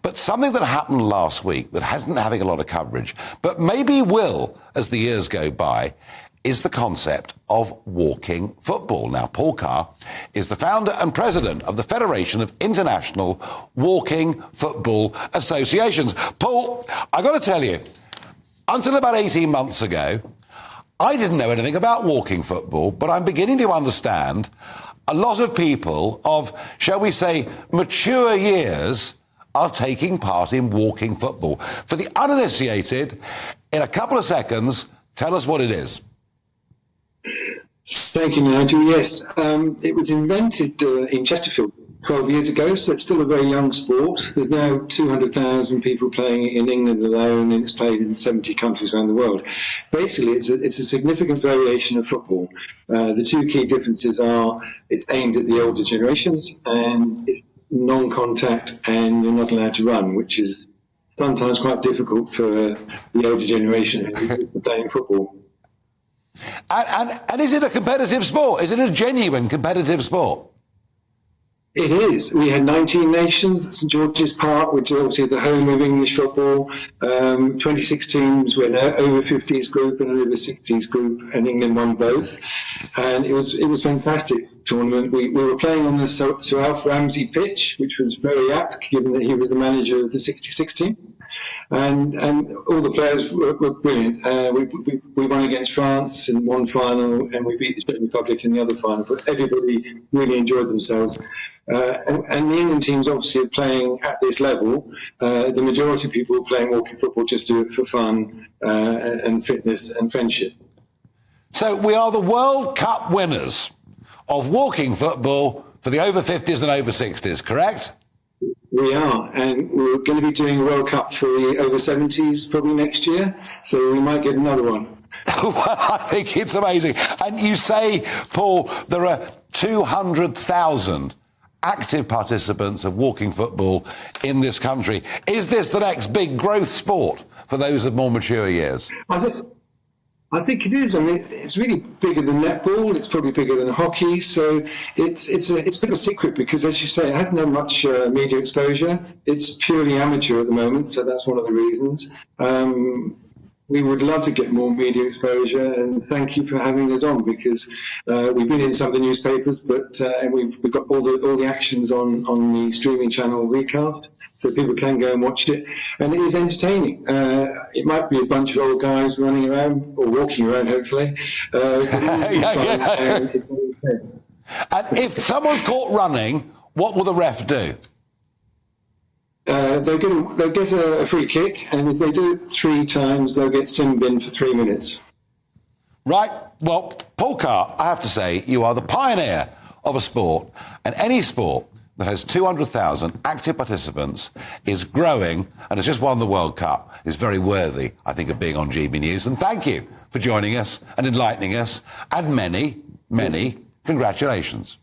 But something that happened last week that hasn't having a lot of coverage, but maybe will as the years go by, is the concept of walking football. Now, Paul Carr is the founder and president of the Federation of International Walking Football Associations. Paul, I got to tell you, until about 18 months ago, I didn't know anything about walking football, but I'm beginning to understand a lot of people of, shall we say, mature years are taking part in walking football. For the uninitiated, in a couple of seconds, tell us what it is. Thank you, Nigel. Yes, it was invented in Chesterfield 12 years ago, so it's still a very young sport. There's now 200,000 people playing it in England alone, and it's played in 70 countries around the world. Basically, it's a significant variation of football. The two key differences are it's aimed at the older generations, and it's non-contact, and you're not allowed to run, which is sometimes quite difficult for the older generation who are playing football. And is it a competitive sport? Is it a genuine competitive sport? It is. We had 19 nations at St George's Park, which is obviously the home of English football. 26 teams with an over 50s group and an over 60s group, and England won both. And it was fantastic tournament. We were playing on the Sir Alf Ramsey pitch, which was very apt, given that he was the manager of the 66 team. And all the players were brilliant. We won against France in one final, and we beat the Czech Republic in the other final. But everybody really enjoyed themselves. And the England teams obviously are playing at this level. The majority of people playing walking football just do it for fun and fitness and friendship. So we are the World Cup winners of walking football for the over 50s and over 60s, correct? We are, and we're going to be doing a World Cup for the over 70s probably next year, so we might get another one. Well, I think it's amazing. And you say, Paul, there are 200,000 active participants of walking football in this country. Is this the next big growth sport for those of more mature years? I think it is. I mean, it's really bigger than netball. It's probably bigger than hockey. So it's a bit of a secret because, as you say, it hasn't had much media exposure. It's purely amateur at the moment, so that's one of the reasons. We would love to get more media exposure, and thank you for having us on, because we've been in some of the newspapers, but and we've got all the actions on the streaming channel Recast, so people can go and watch it, and it is entertaining. It might be a bunch of old guys running around or walking around, hopefully. And if someone's caught running, what will the ref do? They'll get a free kick, and if they do it 3 times, they'll get sin bin for 3 minutes. Right. Well, Paul Carr, I have to say, you are the pioneer of a sport, and any sport that has 200,000 active participants is growing and has just won the World Cup is very worthy, I think, of being on GB News. And thank you for joining us and enlightening us, and many, many congratulations.